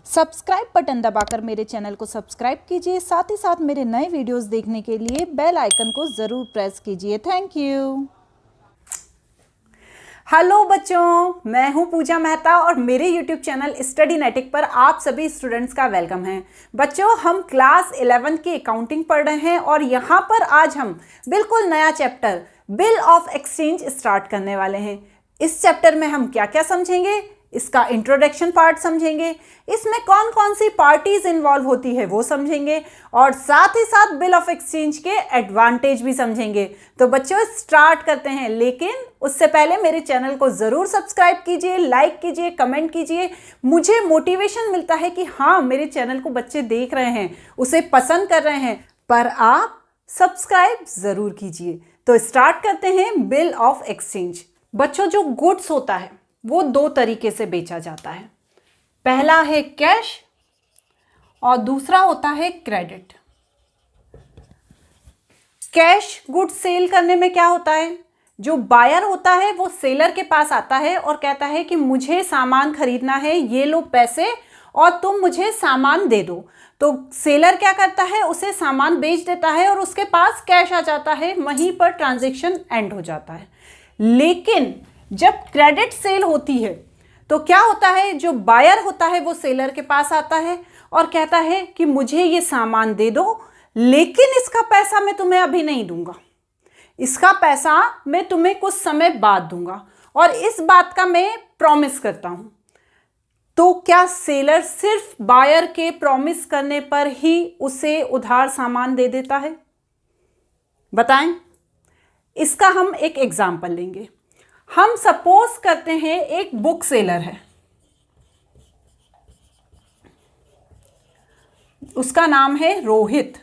Subscribe button दबाकर मेरे channel को सब्सक्राइब कीजिए, साथ ही साथ मेरे नए वीडियोस देखने के लिए बेल आइकन को ज़रूर प्रेस कीजिए। Thank you. हेलो बच्चों, मैं हूं पूजा मेहता और मेरे यूट्यूब चैनल स्टडी नेटिक पर आप सभी स्टूडेंट्स का वेलकम है। बच्चों, हम क्लास 11 की अकाउंटिंग पढ़ रहे हैं और यहाँ पर आज हम बिल्कुल नया chapter bill of exchange start करने वाले हैं। इस चैप्टर में हम क्या क्या समझेंगे, इसका इंट्रोडक्शन पार्ट समझेंगे, इसमें कौन कौन सी पार्टीज इन्वॉल्व होती है वो समझेंगे और साथ ही साथ बिल ऑफ एक्सचेंज के एडवांटेज भी समझेंगे। तो बच्चों स्टार्ट करते हैं, लेकिन उससे पहले मेरे चैनल को ज़रूर सब्सक्राइब कीजिए, लाइक कीजिए, कमेंट कीजिए। मुझे मोटिवेशन मिलता है कि हाँ, मेरे चैनल को बच्चे देख रहे हैं, उसे पसंद कर रहे हैं, पर आप सब्सक्राइब ज़रूर कीजिए। तो स्टार्ट करते हैं बिल ऑफ एक्सचेंज। बच्चों, जो गुड्स होता है वो दो तरीके से बेचा जाता है। पहला है कैश और दूसरा होता है क्रेडिट। कैश गुड्स सेल करने में क्या होता है, जो बायर होता है वो सेलर के पास आता है और कहता है कि मुझे सामान खरीदना है, ये लो पैसे और तुम मुझे सामान दे दो। तो सेलर क्या करता है, उसे सामान बेच देता है और उसके पास कैश आ जाता है, वहीं पर ट्रांजैक्शन एंड हो जाता है। लेकिन जब क्रेडिट सेल होती है तो क्या होता है, जो बायर होता है वो सेलर के पास आता है और कहता है कि मुझे ये सामान दे दो, लेकिन इसका पैसा मैं तुम्हें अभी नहीं दूंगा, इसका पैसा मैं तुम्हें कुछ समय बाद दूंगा और इस बात का मैं प्रॉमिस करता हूं। तो क्या सेलर सिर्फ बायर के प्रॉमिस करने पर ही उसे उधार सामान दे देता है? बताएं। इसका हम एक एग्जाम्पल लेंगे। हम सपोज करते हैं एक बुक सेलर है, उसका नाम है रोहित।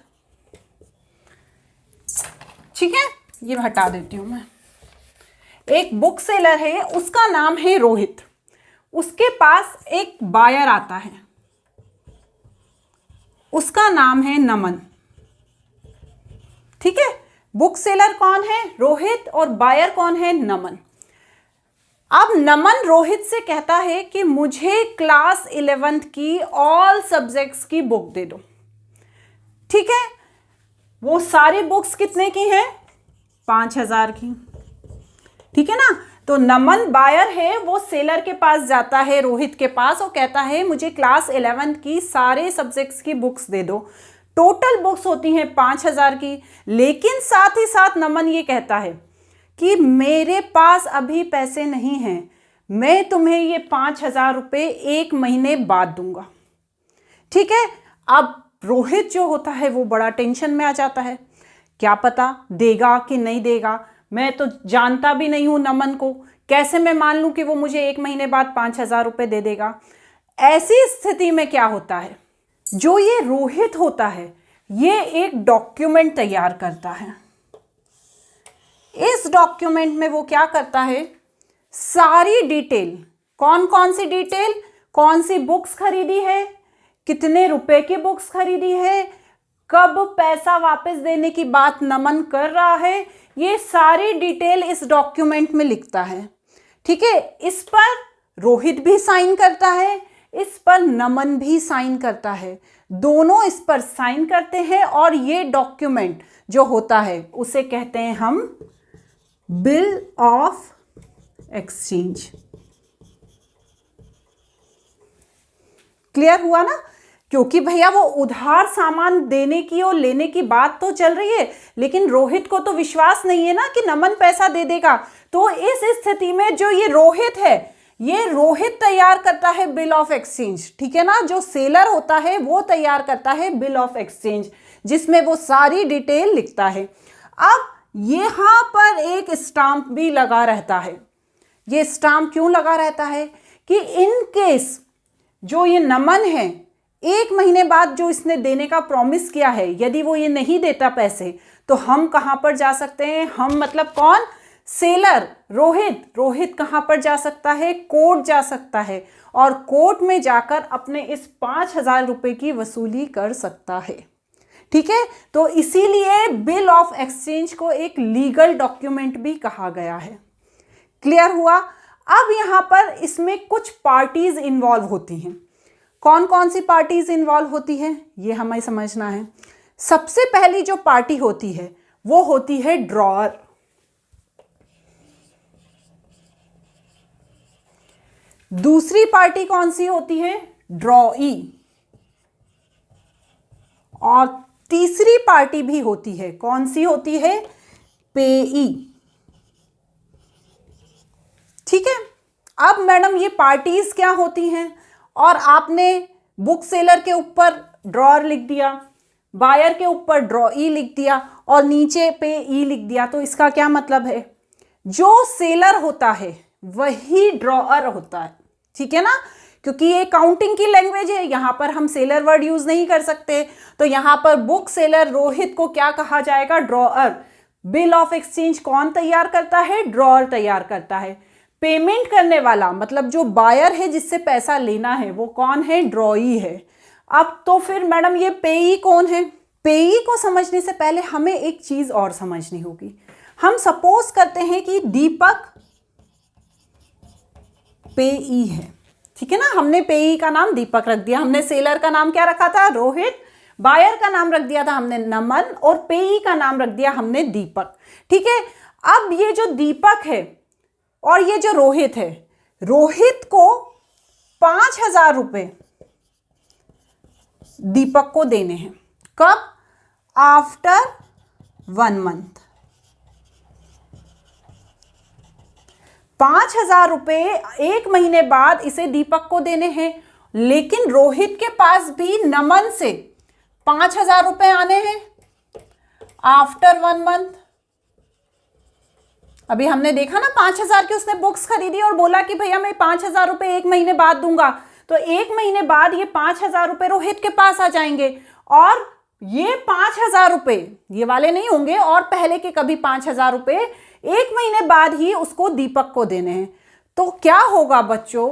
ठीक है, ये हटा देती हूं मैं। एक बुक सेलर है, उसका नाम है रोहित। उसके पास एक बायर आता है, उसका नाम है नमन। ठीक है, बुक सेलर कौन है? रोहित। और बायर कौन है? नमन। अब नमन रोहित से कहता है कि मुझे क्लास 11th की ऑल सब्जेक्ट्स की बुक दे दो। ठीक है, वो सारी बुक्स कितने की हैं? 5000 की। ठीक है ना। तो नमन बायर है, वो सेलर के पास जाता है, रोहित के पास, और कहता है मुझे क्लास 11th की सारे सब्जेक्ट्स की बुक्स दे दो। टोटल बुक्स होती हैं 5000 की। लेकिन साथ ही साथ नमन ये कहता है कि मेरे पास अभी पैसे नहीं हैं, मैं तुम्हें ये 5000 रुपये 1 महीने बाद दूंगा। ठीक है। अब रोहित जो होता है वो बड़ा टेंशन में आ जाता है, क्या पता देगा कि नहीं देगा, मैं तो जानता भी नहीं हूं नमन को, कैसे मैं मान लूं कि वो मुझे 1 महीने बाद 5000 रुपये दे देगा। ऐसी स्थिति में क्या होता है, जो ये रोहित होता है ये एक डॉक्यूमेंट तैयार करता है। इस डॉक्यूमेंट में वो क्या करता है, सारी डिटेल, कौन कौन सी डिटेल, कौन सी बुक्स खरीदी है, कितने रुपए की बुक्स खरीदी है, कब पैसा वापस देने की बात नमन कर रहा है, ये सारी डिटेल इस डॉक्यूमेंट में लिखता है। ठीक है, इस पर रोहित भी साइन करता है, इस पर नमन भी साइन करता है, दोनों इस पर साइन करते हैं और ये डॉक्यूमेंट जो होता है उसे कहते हैं हम बिल ऑफ एक्सचेंज। क्लियर हुआ ना? क्योंकि भैया वो उधार सामान देने की और लेने की बात तो चल रही है, लेकिन रोहित को तो विश्वास नहीं है ना कि नमन पैसा दे देगा। तो इस स्थिति में जो ये रोहित है, ये रोहित तैयार करता है बिल ऑफ एक्सचेंज। ठीक है ना, जो सेलर होता है वो तैयार करता है बिल ऑफ एक्सचेंज, जिसमें वो सारी डिटेल लिखता है। अब यहां पर एक स्टाम्प भी लगा रहता है। ये स्टाम्प क्यों लगा रहता है कि इन केस जो ये नमन है 1 महीने बाद जो इसने देने का प्रॉमिस किया है, यदि वो ये नहीं देता पैसे, तो हम कहां पर जा सकते हैं? हम मतलब कौन? सेलर रोहित। रोहित कहां पर जा सकता है? कोर्ट जा सकता है और कोर्ट में जाकर अपने इस 5000 रुपये की वसूली कर सकता है। ठीक है, तो इसीलिए बिल ऑफ एक्सचेंज को एक लीगल डॉक्यूमेंट भी कहा गया है। क्लियर हुआ? अब यहां पर इसमें कुछ पार्टीज इन्वॉल्व होती हैं। कौन कौन सी पार्टीज इन्वॉल्व होती है ये हमें समझना है। सबसे पहली जो पार्टी होती है वो होती है ड्रॉअर। दूसरी पार्टी कौन सी होती है? ड्रॉई। और तीसरी पार्टी भी होती है, कौन सी होती है? पेई। ठीक है, अब मैडम ये पार्टीज क्या होती हैं? और आपने बुक सेलर के ऊपर ड्रॉअर लिख दिया, बायर के ऊपर ड्रॉई लिख दिया और नीचे पेई लिख दिया, तो इसका क्या मतलब है? जो सेलर होता है वही ड्रॉअर होता है। ठीक है ना, क्योंकि ये काउंटिंग की लैंग्वेज है, यहां पर हम सेलर वर्ड यूज नहीं कर सकते, तो यहां पर बुक सेलर रोहित को क्या कहा जाएगा? ड्रॉअर। बिल ऑफ एक्सचेंज कौन तैयार करता है? ड्रॉअर तैयार करता है। पेमेंट करने वाला मतलब जो बायर है जिससे पैसा लेना है वो कौन है? ड्रॉई है। अब तो फिर मैडम ये पेई कौन है? पेई को समझने से पहले हमें एक चीज और समझनी होगी। हम सपोज करते हैं कि दीपक पेई है, ठीक है ना, हमने पेई का नाम दीपक रख दिया, हमने सेलर का नाम क्या रखा था? रोहित, बायर का नाम रख दिया था हमने नमन, और पेई का नाम रख दिया हमने दीपक। ठीक है, अब ये जो दीपक है और ये जो रोहित है, रोहित को 5,000 रुपए दीपक को देने हैं। कब? After 1 month. 5,000 रुपए 1 महीने बाद इसे दीपक को देने हैं, लेकिन रोहित के पास भी नमन से 5,000 रुपए आने हैं आफ्टर 1 मंथ। अभी हमने देखा ना 5,000 की उसने बुक्स खरीदी और बोला कि भैया मैं 5,000 रुपए 1 महीने बाद दूंगा, तो 1 महीने बाद ये 5,000 रुपए रोहित के पास आ जाएंगे, और ये 5,000 रुपए ये वाले नहीं होंगे और पहले के कभी 5,000 रुपए 1 महीने बाद ही उसको दीपक को देने हैं। तो क्या होगा बच्चों,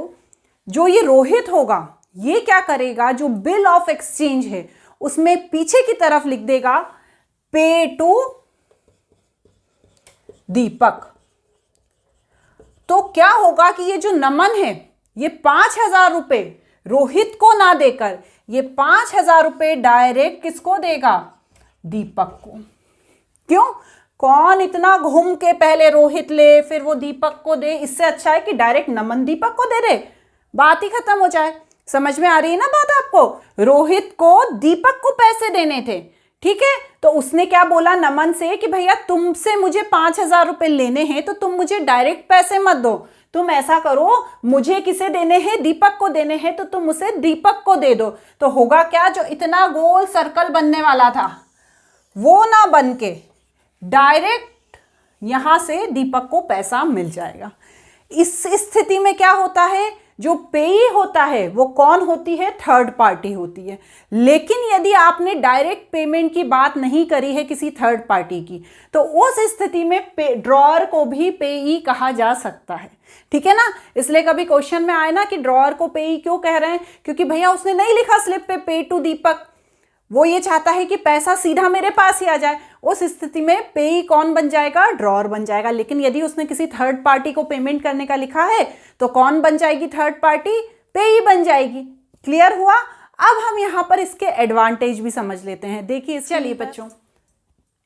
जो ये रोहित होगा ये क्या करेगा? जो बिल ऑफ एक्सचेंज है उसमें पीछे की तरफ लिख देगा पे टू दीपक। तो क्या होगा कि ये जो नमन है ये 5,000 रुपए रोहित को ना देकर ये 5,000 रुपए डायरेक्ट किसको देगा? दीपक को। क्यों? कौन इतना घूम के पहले रोहित ले फिर वो दीपक को दे? इससे अच्छा है कि डायरेक्ट नमन दीपक को दे दे, बात ही खत्म हो जाए। समझ में आ रही है ना बात आपको? रोहित को दीपक को पैसे देने थे, ठीक है, तो उसने क्या बोला नमन से कि भैया तुमसे मुझे 5,000 रुपए लेने हैं, तो तुम मुझे डायरेक्ट पैसे मत दो, तुम ऐसा करो मुझे किसे देने हैं? दीपक को देने हैं, तो तुम उसे दीपक को दे दो। तो होगा क्या, जो इतना गोल सर्कल बनने वाला था वो ना बन के डायरेक्ट यहां से दीपक को पैसा मिल जाएगा। इस स्थिति में क्या होता है, जो पेई होता है वो कौन होती है? थर्ड पार्टी होती है। लेकिन यदि आपने डायरेक्ट पेमेंट की बात नहीं करी है किसी थर्ड पार्टी की, तो उस स्थिति में ड्रॉअर को भी पेई कहा जा सकता है। ठीक है ना, इसलिए कभी क्वेश्चन में आए ना कि ड्रॉअर को पेई क्यों कह रहे हैं, क्योंकि भैया उसने नहीं लिखा स्लिप पे टू दीपक, वो ये चाहता है कि पैसा सीधा मेरे पास ही आ जाए। उस स्थिति में पेई कौन बन जाएगा? ड्रॉअर बन जाएगा। लेकिन यदि उसने किसी थर्ड पार्टी को पेमेंट करने का लिखा है तो कौन बन जाएगी थर्ड पार्टी? पेई बन जाएगी। क्लियर हुआ? अब हम यहां पर इसके एडवांटेज भी समझ लेते हैं। देखिए, चलिए बच्चों,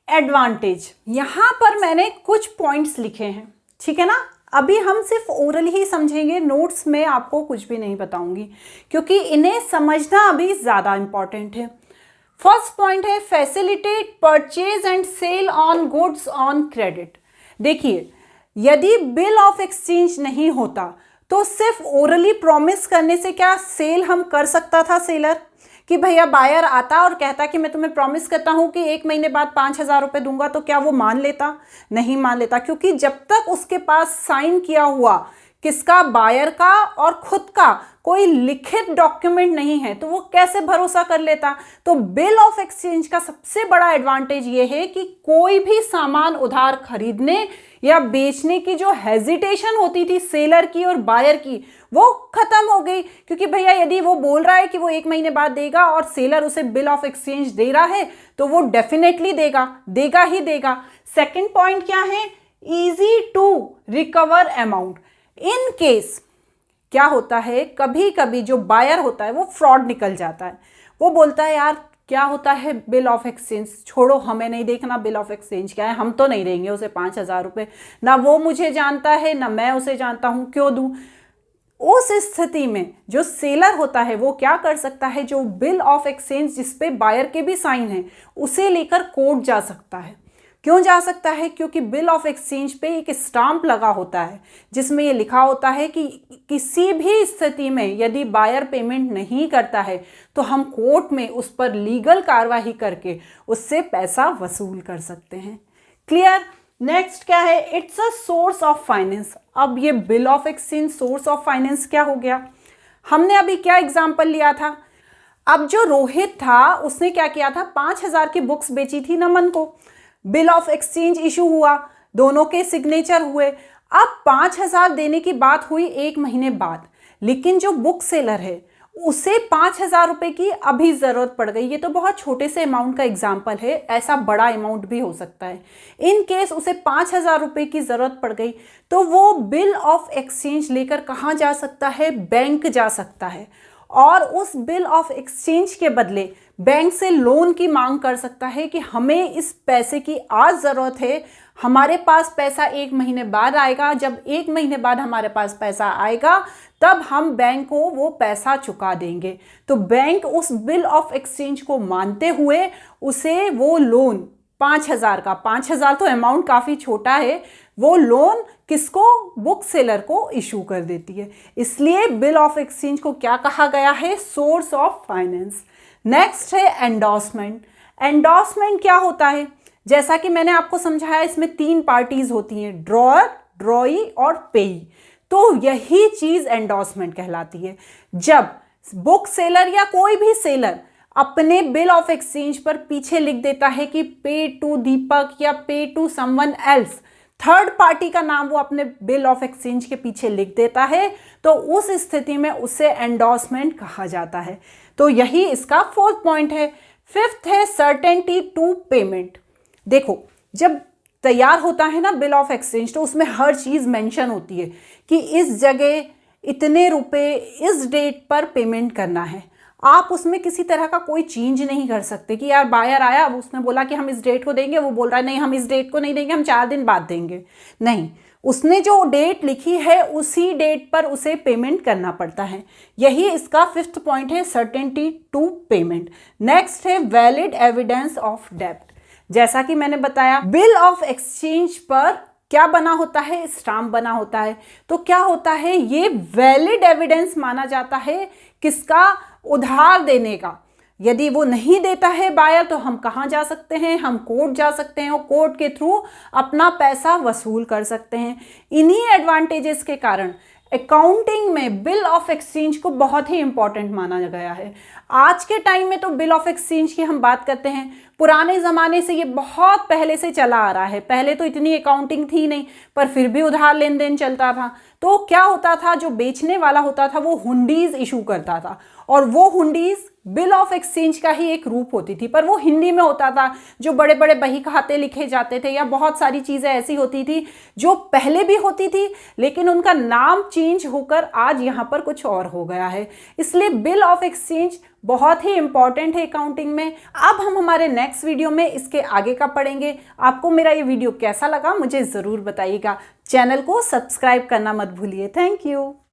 एडवांटेज यहां पर मैंने कुछ पॉइंट्स लिखे हैं, ठीक है ना। अभी हम सिर्फ ओरल ही समझेंगे, नोट्स में आपको कुछ भी नहीं बताऊंगी, क्योंकि इन्हें समझना अभी ज्यादा इंपॉर्टेंट है। फर्स्ट पॉइंट है facilitate purchase and sale on goods on credit. देखिए, यदि बिल ऑफ एक्सचेंज नहीं होता तो सिर्फ ओरली प्रॉमिस करने से क्या सेल हम कर सकता था सेलर? कि भैया बायर आता और कहता कि मैं तुम्हें प्रॉमिस करता हूं कि 1 महीने बाद 5,000 रुपए दूंगा, तो क्या वो मान लेता? नहीं मान लेता, क्योंकि जब तक उसके पास साइन किया हुआ किसका? बायर का और खुद का कोई लिखित डॉक्यूमेंट नहीं है, तो वो कैसे भरोसा कर लेता? तो बिल ऑफ एक्सचेंज का सबसे बड़ा एडवांटेज ये है कि कोई भी सामान उधार खरीदने या बेचने की जो हेजिटेशन होती थी सेलर की और बायर की, वो खत्म हो गई। क्योंकि भैया यदि वो बोल रहा है कि वो 1 महीने बाद देगा और सेलर उसे बिल ऑफ एक्सचेंज दे रहा है, तो वो डेफिनेटली देगा ही देगा। सेकेंड पॉइंट क्या है? Easy to recover amount. In case क्या होता है, कभी कभी जो बायर होता है वो फ्रॉड निकल जाता है। वो बोलता है यार क्या होता है बिल ऑफ एक्सचेंज, छोड़ो हमें नहीं देखना बिल ऑफ एक्सचेंज क्या है, हम तो नहीं देंगे उसे 5,000 रुपये, ना वो मुझे जानता है ना मैं उसे जानता हूँ, क्यों दूँ। उस स्थिति में जो सेलर होता है वो क्या कर सकता है, जो बिल ऑफ एक्सचेंज जिसपे बायर के भी साइन है उसे लेकर कोर्ट जा सकता है। क्यों जा सकता है, क्योंकि बिल ऑफ एक्सचेंज पे एक स्टाम्प लगा होता है जिसमें ये लिखा होता है कि किसी भी स्थिति में यदि बायर पेमेंट नहीं करता है तो हम कोर्ट में उस पर लीगल कार्रवाई करके उससे पैसा वसूल कर सकते हैं। क्लियर। नेक्स्ट क्या है, it's a source of finance. अब ये bill of exchange source of finance क्या हो गया, हमने अभी क्या एग्जांपल लिया था। अब जो रोहित था उसने क्या किया था, 5,000 की बुक्स बेची थी नमन को, बिल ऑफ एक्सचेंज इशू हुआ, दोनों के सिग्नेचर हुए। अब 5,000 देने की बात हुई 1 महीने बाद, लेकिन जो बुक सेलर है उसे 5,000 रुपये की अभी ज़रूरत पड़ गई। ये तो बहुत छोटे से अमाउंट का एग्जाम्पल है, ऐसा बड़ा अमाउंट भी हो सकता है। इन केस उसे 5,000 रुपये की ज़रूरत पड़ गई तो वो बिल ऑफ एक्सचेंज लेकर कहाँ जा सकता है, बैंक जा सकता है, और उस बिल ऑफ एक्सचेंज के बदले बैंक से लोन की मांग कर सकता है कि हमें इस पैसे की आज ज़रूरत है, हमारे पास पैसा 1 महीने बाद आएगा, जब 1 महीने बाद हमारे पास पैसा आएगा तब हम बैंक को वो पैसा चुका देंगे। तो बैंक उस बिल ऑफ एक्सचेंज को मानते हुए उसे वो लोन 5,000 का, 5,000 तो अमाउंट काफ़ी छोटा है, वो लोन किसको, बुक सेलर को इशू कर देती है। इसलिए बिल ऑफ एक्सचेंज को क्या कहा गया है, सोर्स ऑफ फाइनेंस। नेक्स्ट है एंडोर्समेंट। एंडोर्समेंट क्या होता है, जैसा कि मैंने आपको समझाया इसमें 3 पार्टीज होती हैं, ड्रॉअर, ड्रॉई और पेई। तो यही चीज एंडोर्समेंट कहलाती है। जब बुक सेलर या कोई भी सेलर अपने बिल ऑफ एक्सचेंज पर पीछे लिख देता है कि पे टू दीपक या pay to someone else, third party का नाम वो अपने बिल ऑफ एक्सचेंज के पीछे लिख देता है, तो उस स्थिति में उसे एंडोर्समेंट कहा जाता है। तो यही इसका 4th पॉइंट है। 5th है सर्टेनिटी टू पेमेंट। देखो जब तैयार होता है ना बिल ऑफ एक्सचेंज तो उसमें हर चीज़ मेंशन होती है कि इस जगह इतने रुपए इस डेट पर पेमेंट करना है। आप उसमें किसी तरह का कोई चेंज नहीं कर सकते कि यार बायर आया, अब उसने बोला कि हम इस डेट को देंगे, वो बोल रहा है नहीं हम इस डेट को नहीं देंगे, हम 4 दिन बाद देंगे। नहीं, उसने जो डेट लिखी है उसी डेट पर उसे पेमेंट करना पड़ता है। यही इसका 5th पॉइंट है, सर्टेनिटी टू पेमेंट। नेक्स्ट है वैलिड एविडेंस ऑफ डेब्ट। जैसा कि मैंने बताया बिल ऑफ एक्सचेंज पर क्या बना होता है, स्टाम्प बना होता है। तो क्या होता है, ये वैलिड एविडेंस माना जाता है किसका, उधार देने का। यदि वो नहीं देता है बायर तो हम कहाँ जा सकते हैं, हम कोर्ट जा सकते हैं और कोर्ट के थ्रू अपना पैसा वसूल कर सकते हैं। इन्हीं एडवांटेजेस के कारण अकाउंटिंग में बिल ऑफ एक्सचेंज को बहुत ही इंपॉर्टेंट माना गया है। आज के टाइम में तो बिल ऑफ एक्सचेंज की हम बात करते हैं, पुराने ज़माने से ये बहुत पहले से चला आ रहा है। पहले तो इतनी अकाउंटिंग थी नहीं, पर फिर भी उधार लेन देन चलता था। तो क्या होता था, जो बेचने वाला होता था वो हुंडीज इशू करता था, और वो हुंडीज बिल ऑफ एक्सचेंज का ही एक रूप होती थी, पर वो हिंदी में होता था। जो बड़े बड़े बही खाते लिखे जाते थे या बहुत सारी चीज़ें ऐसी होती थी जो पहले भी होती थी लेकिन उनका नाम चेंज होकर आज यहाँ पर कुछ और हो गया है। इसलिए बिल ऑफ एक्सचेंज बहुत ही इंपॉर्टेंट है अकाउंटिंग में। अब हम हमारे नेक्स्ट वीडियो में इसके आगे का पढ़ेंगे। आपको मेरा ये वीडियो कैसा लगा मुझे ज़रूर बताइएगा। चैनल को सब्सक्राइब करना मत भूलिए। Thank you.